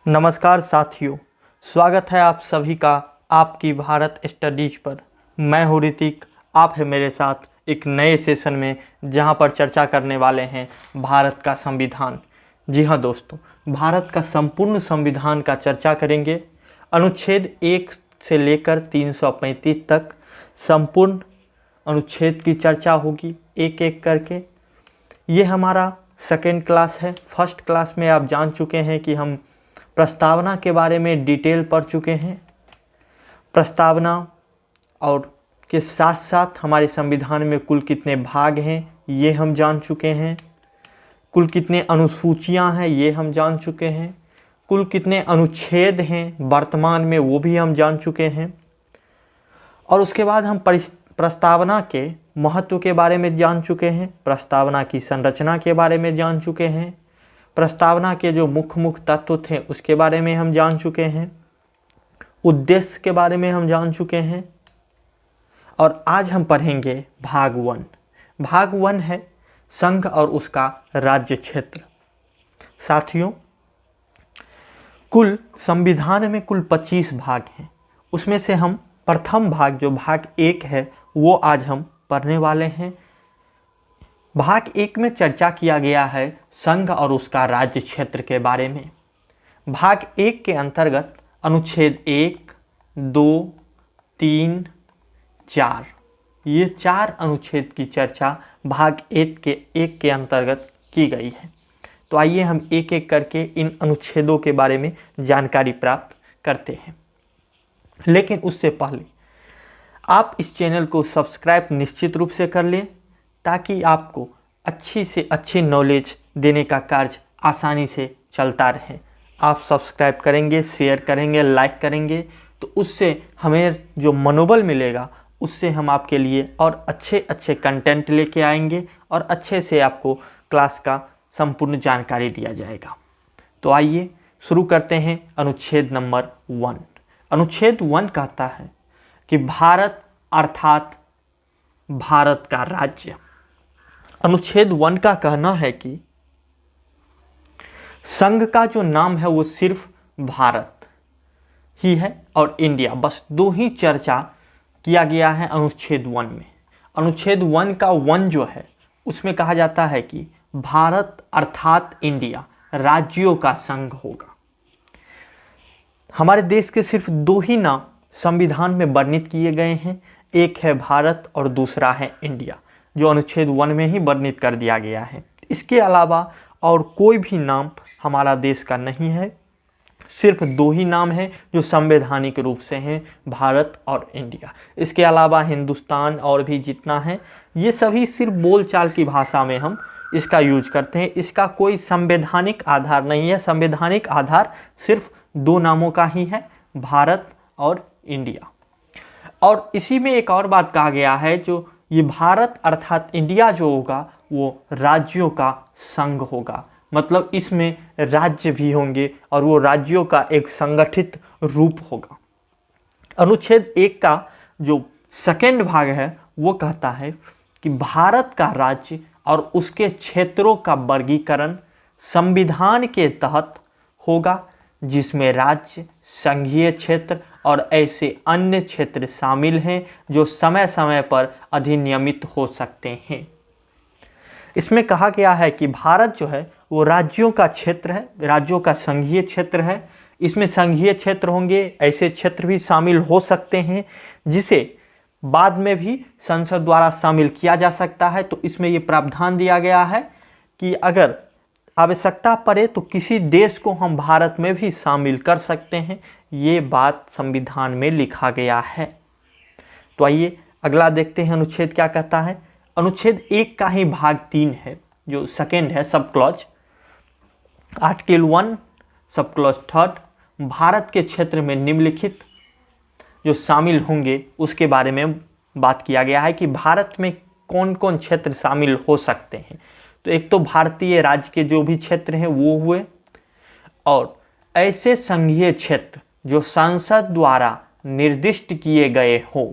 नमस्कार साथियों, स्वागत है आप सभी का आपकी भारत स्टडीज पर। मैं हूँ ऋतिक, आप है मेरे साथ एक नए सेशन में जहां पर चर्चा करने वाले हैं भारत का संविधान। जी हाँ दोस्तों, भारत का संपूर्ण संविधान का चर्चा करेंगे। अनुच्छेद 1 से लेकर 335 तक संपूर्ण अनुच्छेद की चर्चा होगी एक एक करके। ये हमारा सेकेंड क्लास है। फर्स्ट क्लास में आप जान चुके हैं कि हम प्रस्तावना के बारे में डिटेल पढ़ चुके हैं। प्रस्तावना और के साथ साथ हमारे संविधान में कुल कितने भाग हैं ये हम जान चुके हैं। कुल कितने अनुसूचियां हैं ये हम जान चुके हैं। कुल कितने अनुच्छेद हैं वर्तमान में वो भी हम जान चुके हैं। और उसके बाद हम प्रस्तावना के महत्व के बारे में जान चुके हैं। प्रस्तावना की संरचना के बारे में जान चुके हैं। प्रस्तावना के जो मुख्य तत्व थे उसके बारे में हम जान चुके हैं। उद्देश्य के बारे में हम जान चुके हैं। और आज हम पढ़ेंगे भाग 1। भाग 1 है संघ और उसका राज्य क्षेत्र। साथियों, कुल संविधान में कुल 25 भाग हैं। उसमें से हम प्रथम भाग जो भाग 1 है वो आज हम पढ़ने वाले हैं। भाग 1 में चर्चा किया गया है संघ और उसका राज्य क्षेत्र के बारे में। भाग 1 के अंतर्गत अनुच्छेद 1, 2, 3, 4 ये 4 अनुच्छेद की चर्चा भाग 1 के अंतर्गत की गई है। तो आइए हम एक एक करके इन अनुच्छेदों के बारे में जानकारी प्राप्त करते हैं। लेकिन उससे पहले आप इस चैनल को सब्सक्राइब निश्चित रूप से कर लें ताकि आपको अच्छी से अच्छी नॉलेज देने का कार्य आसानी से चलता रहे। आप सब्सक्राइब करेंगे, शेयर करेंगे, लाइक करेंगे तो उससे हमें जो मनोबल मिलेगा उससे हम आपके लिए और अच्छे कंटेंट लेके आएंगे और अच्छे से आपको क्लास का संपूर्ण जानकारी दिया जाएगा। तो आइए शुरू करते हैं अनुच्छेद नंबर 1। अनुच्छेद 1 कहता है कि भारत अर्थात भारत का राज्य। अनुच्छेद 1 का कहना है कि संघ का जो नाम है वो सिर्फ भारत ही है और इंडिया, बस 2 ही चर्चा किया गया है अनुच्छेद 1 में। अनुच्छेद 1 का 1 जो है उसमें कहा जाता है कि भारत अर्थात इंडिया राज्यों का संघ होगा। हमारे देश के सिर्फ 2 ही नाम संविधान में वर्णित किए गए हैं, एक है भारत और दूसरा है इंडिया, जो अनुच्छेद 1 में ही वर्णित कर दिया गया है। इसके अलावा और कोई भी नाम हमारा देश का नहीं है। सिर्फ 2 ही नाम हैं जो संवैधानिक रूप से हैं, भारत और इंडिया। इसके अलावा हिंदुस्तान और भी जितना है ये सभी सिर्फ बोलचाल की भाषा में हम इसका यूज करते हैं। इसका कोई संवैधानिक आधार नहीं है। संवैधानिक आधार सिर्फ 2 नामों का ही है, भारत और इंडिया। और इसी में एक और बात कहा गया है, जो ये भारत अर्थात इंडिया जो होगा वो राज्यों का संघ होगा। मतलब इसमें राज्य भी होंगे और वो राज्यों का एक संगठित रूप होगा। अनुच्छेद 1 का जो सेकेंड भाग है वो कहता है कि भारत का राज्य और उसके क्षेत्रों का वर्गीकरण संविधान के तहत होगा, जिसमें राज्य, संघीय क्षेत्र और ऐसे अन्य क्षेत्र शामिल हैं जो समय समय पर अधिनियमित हो सकते हैं। इसमें कहा गया है कि भारत जो है वो राज्यों का क्षेत्र है, राज्यों का संघीय क्षेत्र है। इसमें संघीय क्षेत्र होंगे, ऐसे क्षेत्र भी शामिल हो सकते हैं जिसे बाद में भी संसद द्वारा शामिल किया जा सकता है। तो इसमें ये प्रावधान दिया गया है कि अगर आवश्यकता पड़े तो किसी देश को हम भारत में भी शामिल कर सकते हैं। ये बात संविधान में लिखा गया है। तो आइए अगला देखते हैं अनुच्छेद क्या कहता है। अनुच्छेद 1 का ही भाग 3 है जो सेकेंड है, sub clause. Article 1 sub clause 3 Bharat के क्षेत्र में निम्नलिखित जो शामिल होंगे उसके बारे में बात किया गया है कि भारत में कौन कौन क्षेत्र शामिल हो सकते हैं। तो एक तो भारतीय राज्य के जो भी क्षेत्र हैं वो हुए, और ऐसे संघीय क्षेत्र जो संसद द्वारा निर्दिष्ट किए गए हो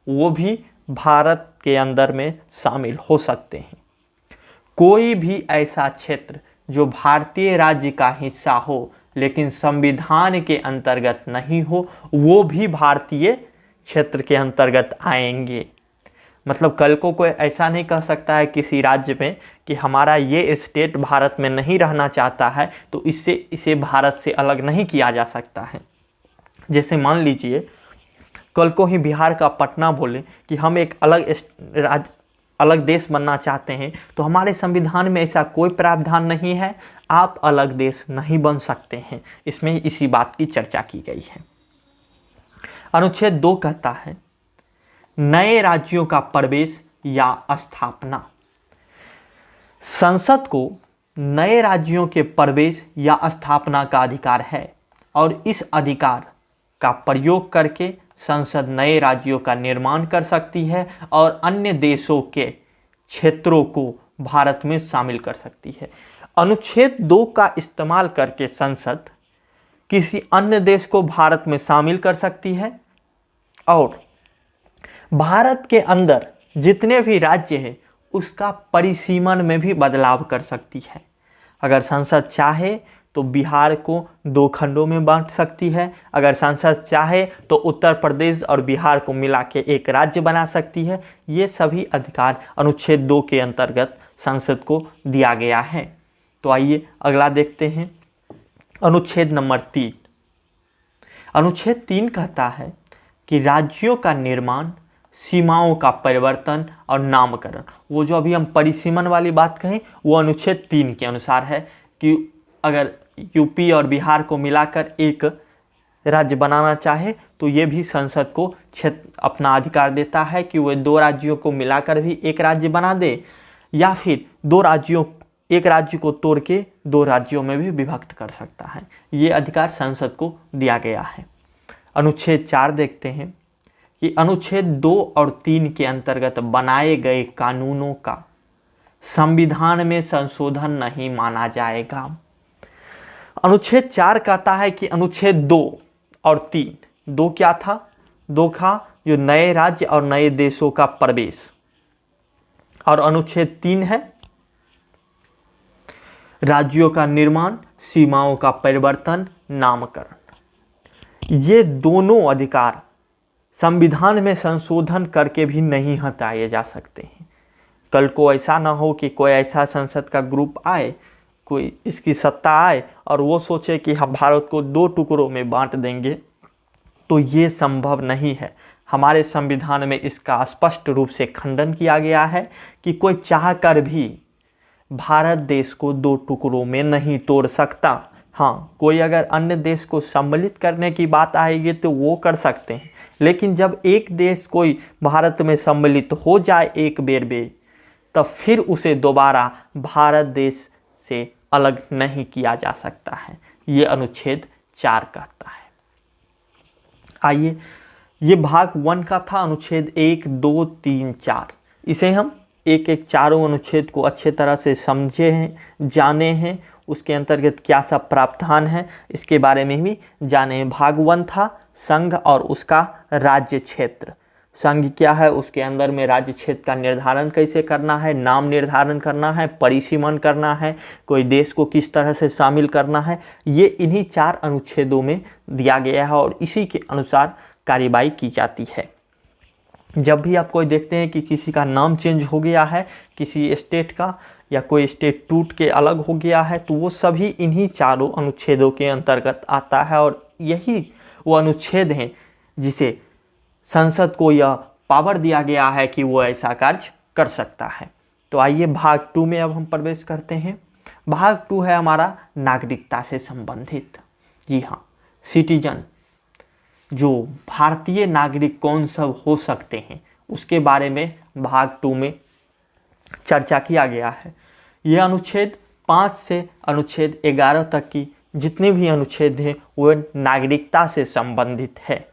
वो भी भारत के अंदर में शामिल हो सकते हैं। कोई भी ऐसा क्षेत्र जो भारतीय राज्य का हिस्सा हो लेकिन संविधान के अंतर्गत नहीं हो, वो भी भारतीय क्षेत्र के अंतर्गत आएंगे। मतलब कल को कोई ऐसा नहीं कह सकता है किसी राज्य में कि हमारा ये स्टेट भारत में नहीं रहना चाहता है तो इसे भारत से अलग नहीं किया जा सकता है। जैसे मान लीजिए कल को ही बिहार का पटना बोले कि हम एक अलग देश बनना चाहते हैं, तो हमारे संविधान में ऐसा कोई प्रावधान नहीं है, आप अलग देश नहीं बन सकते हैं। इसमें इसी बात की चर्चा की गई है। अनुच्छेद 2 कहता है नए राज्यों का प्रवेश या स्थापना। संसद को नए राज्यों के प्रवेश या स्थापना का अधिकार है और इस अधिकार का प्रयोग करके संसद नए राज्यों का निर्माण कर सकती है और अन्य देशों के क्षेत्रों को भारत में शामिल कर सकती है। अनुच्छेद 2 का इस्तेमाल करके संसद किसी अन्य देश को भारत में शामिल कर सकती है और भारत के अंदर जितने भी राज्य हैं उसका परिसीमन में भी बदलाव कर सकती है। अगर संसद चाहे तो बिहार को 2 खंडों में बांट सकती है, अगर संसद चाहे तो उत्तर प्रदेश और बिहार को मिला के एक राज्य बना सकती है। ये सभी अधिकार अनुच्छेद 2 के अंतर्गत संसद को दिया गया है। तो आइए अगला देखते हैं, अनुच्छेद नंबर 3। अनुच्छेद 3 कहता है कि राज्यों का निर्माण, सीमाओं का परिवर्तन और नामकरण, वो जो अभी हम परिसीमन वाली बात कहें वो अनुच्छेद 3 के अनुसार है कि अगर यूपी और बिहार को मिलाकर एक राज्य बनाना चाहे तो ये भी संसद को अपना अधिकार देता है कि वह 2 राज्यों को मिलाकर भी एक राज्य बना दे या फिर एक राज्य को तोड़ के 2 राज्यों में भी विभक्त कर सकता है। ये अधिकार संसद को दिया गया है। अनुच्छेद 4 देखते हैं कि अनुच्छेद 2 और 3 के अंतर्गत बनाए गए कानूनों का संविधान में संशोधन नहीं माना जाएगा। अनुच्छेद 4 कहता है कि अनुच्छेद 2 और 3, 2 क्या था? 2 था जो नए राज्य और नए देशों का प्रवेश, और अनुच्छेद 3 है राज्यों का निर्माण, सीमाओं का परिवर्तन, नामकरण। ये दोनों अधिकार संविधान में संशोधन करके भी नहीं हटाए जा सकते हैं। कल को ऐसा ना हो कि कोई ऐसा संसद का ग्रुप आए, कोई इसकी सत्ता आए और वो सोचे कि हम भारत को 2 टुकड़ों में बांट देंगे, तो ये संभव नहीं है। हमारे संविधान में इसका स्पष्ट रूप से खंडन किया गया है कि कोई चाहकर भी भारत देश को 2 टुकड़ों में नहीं तोड़ सकता। हाँ, कोई अगर अन्य देश को सम्मिलित करने की बात आएगी तो वो कर सकते हैं, लेकिन जब एक देश कोई भारत में सम्मिलित हो जाए एक बेर में, तब फिर उसे दोबारा भारत देश से अलग नहीं किया जा सकता है। ये अनुच्छेद 4 कहता है। आइए, ये भाग 1 का था, अनुच्छेद 1, 2, 3, 4। इसे हम एक एक चारों अनुच्छेद को अच्छे तरह से समझे हैं, जाने हैं, उसके अंतर्गत क्या सब प्रावधान है इसके बारे में भी जाने हैं। भाग 1 था संघ और उसका राज्य क्षेत्र। संघ क्या है, उसके अंदर में राज्य क्षेत्र का निर्धारण कैसे करना है, नाम निर्धारण करना है, परिसीमन करना है, कोई देश को किस तरह से शामिल करना है, ये इन्हीं 4 अनुच्छेदों में दिया गया है और इसी के अनुसार कार्यवाही की जाती है। जब भी आप कोई देखते हैं कि किसी का नाम चेंज हो गया है, किसी स्टेट का, या कोई स्टेट टूट के अलग हो गया है, तो वो सभी इन्हीं 4 अनुच्छेदों के अंतर्गत आता है और यही वो अनुच्छेद हैं जिसे संसद को यह पावर दिया गया है कि वो ऐसा कार्य कर सकता है। तो आइए भाग 2 में अब हम प्रवेश करते हैं। भाग 2 है हमारा नागरिकता से संबंधित। जी हाँ, सिटीजन, जो भारतीय नागरिक कौन सब हो सकते हैं उसके बारे में भाग 2 में चर्चा किया गया है। यह अनुच्छेद 5 से अनुच्छेद 11 तक की जितने भी अनुच्छेद हैं वो नागरिकता से संबंधित है।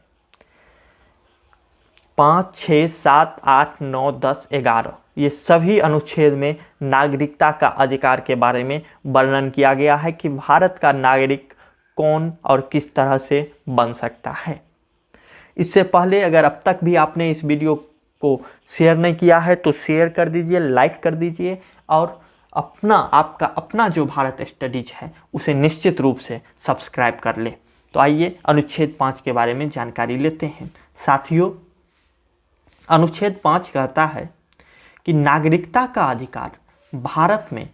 5, 6, 7, 8, 9, 10, 11 ये सभी अनुच्छेद में नागरिकता का अधिकार के बारे में वर्णन किया गया है कि भारत का नागरिक कौन और किस तरह से बन सकता है। इससे पहले अगर अब तक भी आपने इस वीडियो को शेयर नहीं किया है तो शेयर कर दीजिए, लाइक कर दीजिए और आपका अपना जो भारत स्टडीज है उसे निश्चित रूप से सब्सक्राइब कर ले। तो आइए अनुच्छेद 5 के बारे में जानकारी लेते हैं। साथियों, अनुच्छेद 5 कहता है कि नागरिकता का अधिकार भारत में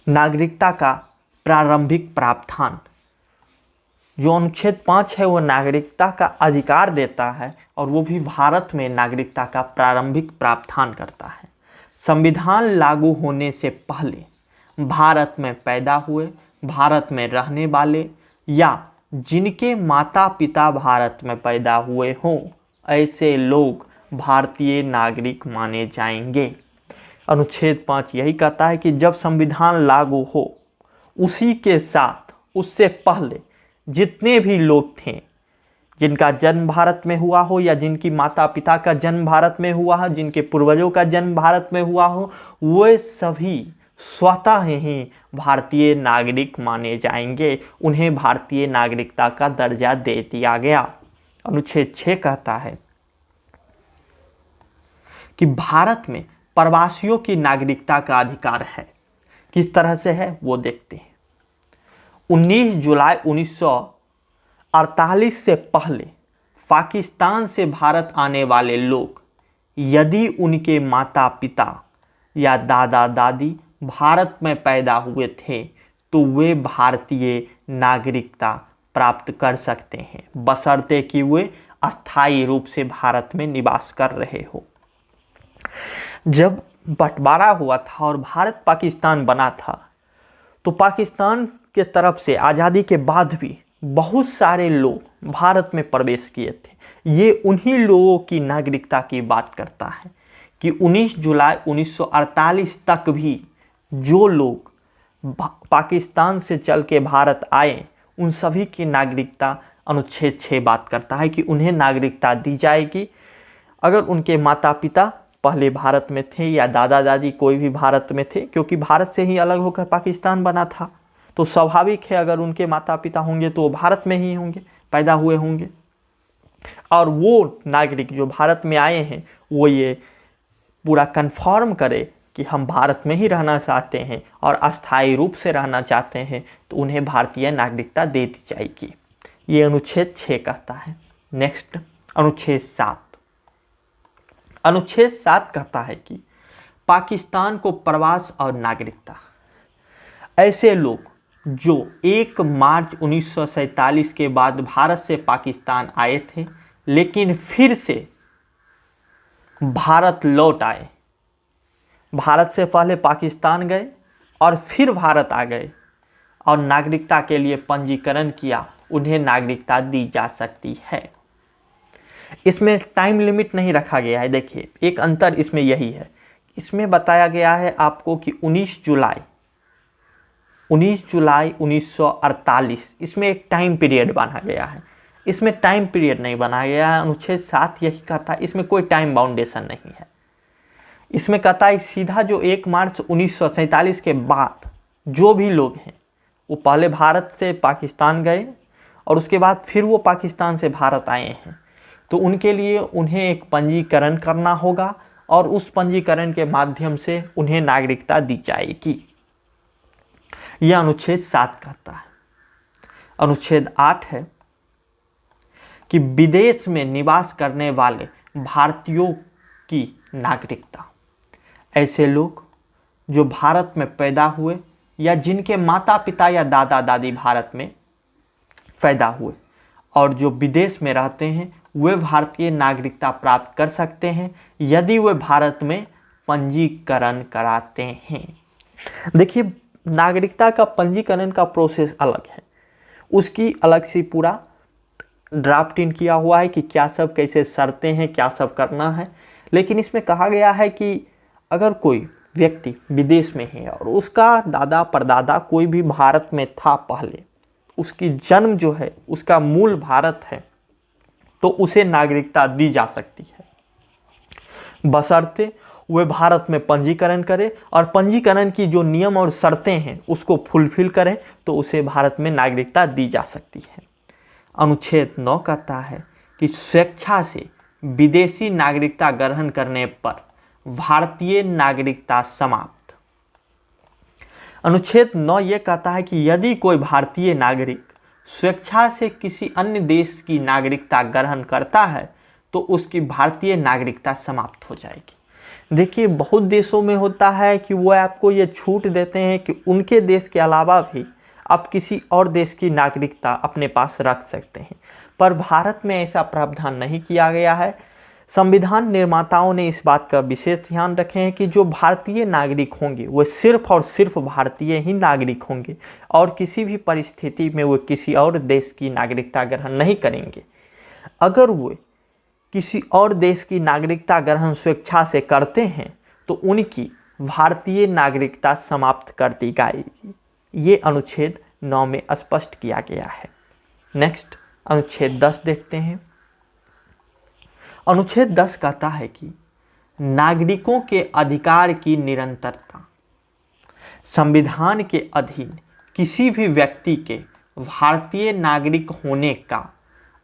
नागरिकता का प्रारंभिक प्रावधान, जो अनुच्छेद 5 है वो नागरिकता का अधिकार देता है और वो भी भारत में नागरिकता का प्रारंभिक प्रावधान करता है। संविधान लागू होने से पहले भारत में पैदा हुए, भारत में रहने वाले या जिनके माता पिता भारत में पैदा हुए हों, ऐसे लोग भारतीय नागरिक माने जाएंगे। अनुच्छेद 5 यही कहता है कि जब संविधान लागू हो उसी के साथ उससे पहले जितने भी लोग थे जिनका जन्म भारत में हुआ हो या जिनकी माता पिता का जन्म भारत में हुआ हो, जिनके पूर्वजों का जन्म भारत में हुआ हो, वे सभी स्वतः ही भारतीय नागरिक माने जाएंगे। उन्हें भारतीय नागरिकता का दर्जा दे दिया गया। अनुच्छेद 6 कहता है कि भारत में प्रवासियों की नागरिकता का अधिकार है। किस तरह से है वो देखते हैं। 19 जुलाई 1948 से पहले पाकिस्तान से भारत आने वाले लोग यदि उनके माता पिता या दादा दादी भारत में पैदा हुए थे तो वे भारतीय नागरिकता प्राप्त कर सकते हैं, बशर्ते कि वे अस्थायी रूप से भारत में निवास कर रहे हो। जब बंटवारा हुआ था और भारत पाकिस्तान बना था तो पाकिस्तान के तरफ से आज़ादी के बाद भी बहुत सारे लोग भारत में प्रवेश किए थे। ये उन्हीं लोगों की नागरिकता की बात करता है कि 19 जुलाई 1948 तक भी जो लोग पाकिस्तान से चल के भारत आए उन सभी की नागरिकता अनुच्छेद 6 बात करता है कि उन्हें नागरिकता दी जाएगी अगर उनके माता पिता पहले भारत में थे या दादा दादी कोई भी भारत में थे, क्योंकि भारत से ही अलग होकर पाकिस्तान बना था तो स्वाभाविक है अगर उनके माता पिता होंगे तो भारत में ही होंगे, पैदा हुए होंगे। और वो नागरिक जो भारत में आए हैं वो ये पूरा कन्फर्म करे कि हम भारत में ही रहना चाहते हैं और अस्थायी रूप से रहना चाहते हैं तो उन्हें भारतीय नागरिकता दे दी जाएगी। ये अनुच्छेद 6 कहता है। नेक्स्ट अनुच्छेद 7। अनुच्छेद 7 कहता है कि पाकिस्तान को प्रवास और नागरिकता, ऐसे लोग जो 1 मार्च 1947 के बाद भारत से पाकिस्तान आए थे लेकिन फिर से भारत लौट आए, भारत से पहले पाकिस्तान गए और फिर भारत आ गए और नागरिकता के लिए पंजीकरण किया, उन्हें नागरिकता दी जा सकती है। इसमें टाइम लिमिट नहीं रखा गया है। देखिए एक अंतर इसमें यही है, इसमें बताया गया है आपको कि 19 जुलाई 1948 इसमें एक टाइम पीरियड बना गया है। इसमें टाइम पीरियड नहीं बनाया गया है। अनुच्छेद 7 यही कहता है, इसमें कोई टाइम बाउंडेशन नहीं है। इसमें कहता है सीधा जो 1 मार्च 1947 के बाद जो भी लोग हैं वो पहले भारत से पाकिस्तान गए और उसके बाद फिर वो पाकिस्तान से भारत आए हैं तो उनके लिए उन्हें एक पंजीकरण करना होगा और उस पंजीकरण के माध्यम से उन्हें नागरिकता दी जाएगी। यह अनुच्छेद 7 कहता है। अनुच्छेद 8 है कि विदेश में निवास करने वाले भारतीयों की नागरिकता, ऐसे लोग जो भारत में पैदा हुए या जिनके माता पिता या दादा दादी भारत में पैदा हुए और जो विदेश में रहते हैं वे भारतीय नागरिकता प्राप्त कर सकते हैं यदि वे भारत में पंजीकरण कराते हैं। देखिए नागरिकता का पंजीकरण का प्रोसेस अलग है, उसकी अलग से पूरा ड्राफ्ट इन किया हुआ है कि क्या सब कैसे शर्तें हैं, क्या सब करना है। लेकिन इसमें कहा गया है कि अगर कोई व्यक्ति विदेश में है और उसका दादा परदादा कोई भी भारत में था पहले, उसकी जन्म जो है उसका मूल भारत है तो उसे नागरिकता दी जा सकती है बशर्ते वे भारत में पंजीकरण करे और पंजीकरण की जो नियम और शर्तें हैं उसको फुलफिल करे तो उसे भारत में नागरिकता दी जा सकती है। अनुच्छेद 9 कहता है कि स्वेच्छा से विदेशी नागरिकता ग्रहण करने पर भारतीय नागरिकता समाप्त अनुच्छेद 9 ये कहता है कि यदि कोई भारतीय नागरिक स्वेच्छा से किसी अन्य देश की नागरिकता ग्रहण करता है तो उसकी भारतीय नागरिकता समाप्त हो जाएगी। देखिए, बहुत देशों में होता है कि वो आपको ये छूट देते हैं कि उनके देश के अलावा भी आप किसी और देश की नागरिकता अपने पास रख सकते हैं, पर भारत में ऐसा प्रावधान नहीं किया गया है। संविधान निर्माताओं ने इस बात का विशेष ध्यान रखे हैं कि जो भारतीय नागरिक होंगे वो सिर्फ और सिर्फ भारतीय ही नागरिक होंगे और किसी भी परिस्थिति में वो किसी और देश की नागरिकता ग्रहण नहीं करेंगे। अगर वो किसी और देश की नागरिकता ग्रहण स्वेच्छा से करते हैं तो उनकी भारतीय नागरिकता समाप्त कर दी जाएगी। ये अनुच्छेद 9 में स्पष्ट किया गया है। नेक्स्ट अनुच्छेद 10 देखते हैं। अनुच्छेद 10 कहता है कि नागरिकों के अधिकार की निरंतरता। संविधान के अधीन किसी भी व्यक्ति के भारतीय नागरिक होने का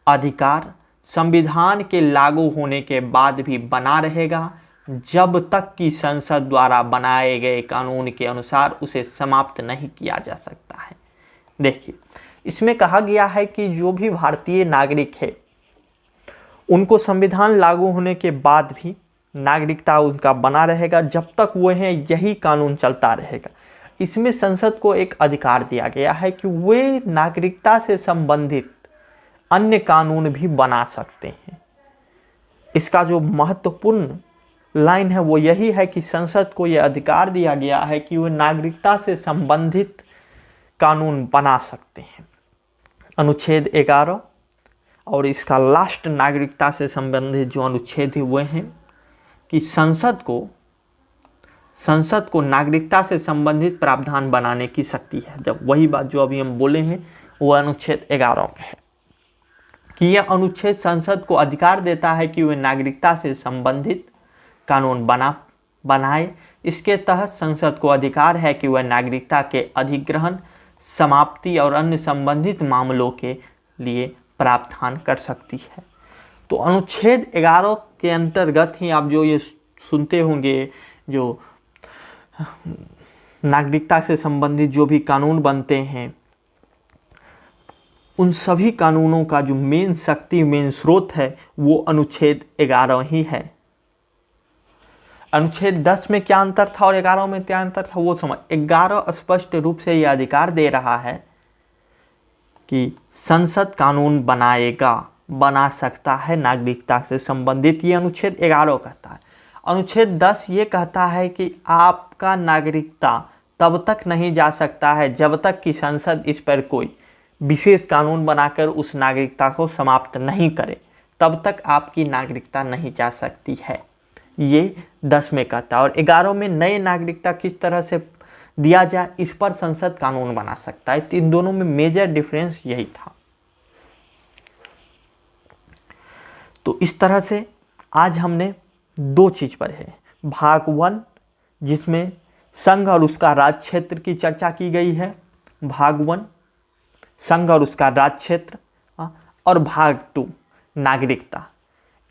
अधिकार संविधान के लागू होने के बाद भी बना रहेगा जब तक कि संसद द्वारा बनाए गए कानून के अनुसार उसे समाप्त नहीं किया जा सकता है। देखिए, इसमें कहा गया है कि जो भी भारतीय नागरिक है उनको संविधान लागू होने के बाद भी नागरिकता उनका बना रहेगा जब तक वो हैं, यही कानून चलता रहेगा। इसमें संसद को एक अधिकार दिया गया है कि वे नागरिकता से संबंधित अन्य कानून भी बना सकते हैं। इसका जो महत्वपूर्ण लाइन है वो यही है कि संसद को यह अधिकार दिया गया है कि वह नागरिकता से संबंधित कानून बना सकते हैं। अनुच्छेद 11 और इसका लास्ट नागरिकता से संबंधित जो अनुच्छेद है वह है कि संसद को नागरिकता से संबंधित प्रावधान बनाने की शक्ति है। जब वही बात जो अभी हम बोले हैं वह अनुच्छेद 11 में है कि यह अनुच्छेद संसद को अधिकार देता है कि वह नागरिकता से संबंधित कानून बनाए। इसके तहत संसद को अधिकार है कि वह नागरिकता के अधिग्रहण, समाप्ति और अन्य संबंधित मामलों के लिए प्रावधान कर सकती है। तो अनुच्छेद 11 के अंतर्गत ही आप जो ये सुनते होंगे, जो नागरिकता से संबंधित जो भी कानून बनते हैं उन सभी कानूनों का जो मेन शक्ति, मेन स्रोत है वो अनुच्छेद 11 ही है। अनुच्छेद 10 में क्या अंतर था और 11 में क्या अंतर था वो समझ। 11 स्पष्ट रूप से यह अधिकार दे रहा है कि संसद कानून बना सकता है नागरिकता से संबंधित, ये अनुच्छेद 11 कहता है। अनुच्छेद 10 ये कहता है कि आपका नागरिकता तब तक नहीं जा सकता है जब तक कि संसद इस पर कोई विशेष कानून बनाकर उस नागरिकता को समाप्त नहीं करे, तब तक आपकी नागरिकता नहीं जा सकती है। ये 10 में कहता है। और 11 में नए नागरिकता किस तरह से दिया जाए इस पर संसद कानून बना सकता है। तो इन दोनों में मेजर डिफरेंस यही था। तो इस तरह से आज हमने 2 चीज़ पर है। भाग 1 जिसमें संघ और उसका राज्य क्षेत्र की चर्चा की गई है, भाग 1 संघ और उसका राज्य क्षेत्र, और भाग 2 नागरिकता।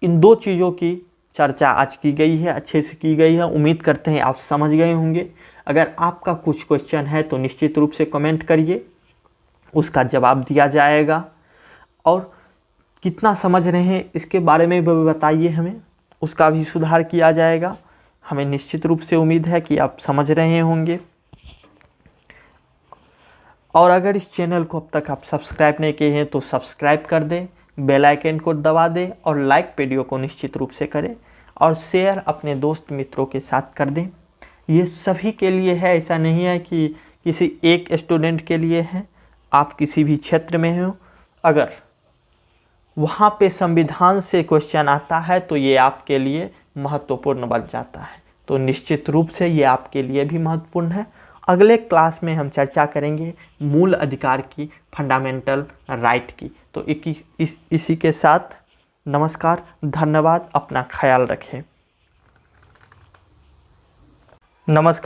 इन 2 चीज़ों की चर्चा आज की गई है, अच्छे से की गई है। उम्मीद करते हैं आप समझ गए होंगे। अगर आपका कुछ क्वेश्चन है तो निश्चित रूप से कमेंट करिए, उसका जवाब दिया जाएगा। और कितना समझ रहे हैं इसके बारे में भी बताइए हमें, उसका भी सुधार किया जाएगा। हमें निश्चित रूप से उम्मीद है कि आप समझ रहे होंगे। और अगर इस चैनल को अब तक आप सब्सक्राइब नहीं किए हैं तो सब्सक्राइब कर दें, बेल आइकन को दबा दें और लाइक वीडियो को निश्चित रूप से करें और शेयर अपने दोस्त मित्रों के साथ कर दें। ये सभी के लिए है, ऐसा नहीं है कि किसी एक स्टूडेंट के लिए है। आप किसी भी क्षेत्र में हो, अगर वहाँ पे संविधान से क्वेश्चन आता है तो ये आपके लिए महत्वपूर्ण बन जाता है। तो निश्चित रूप से ये आपके लिए भी महत्वपूर्ण है। अगले क्लास में हम चर्चा करेंगे मूल अधिकार की, फंडामेंटल राइट की। तो इसी के साथ नमस्कार, धन्यवाद, अपना ख्याल रखें। नमस्कार।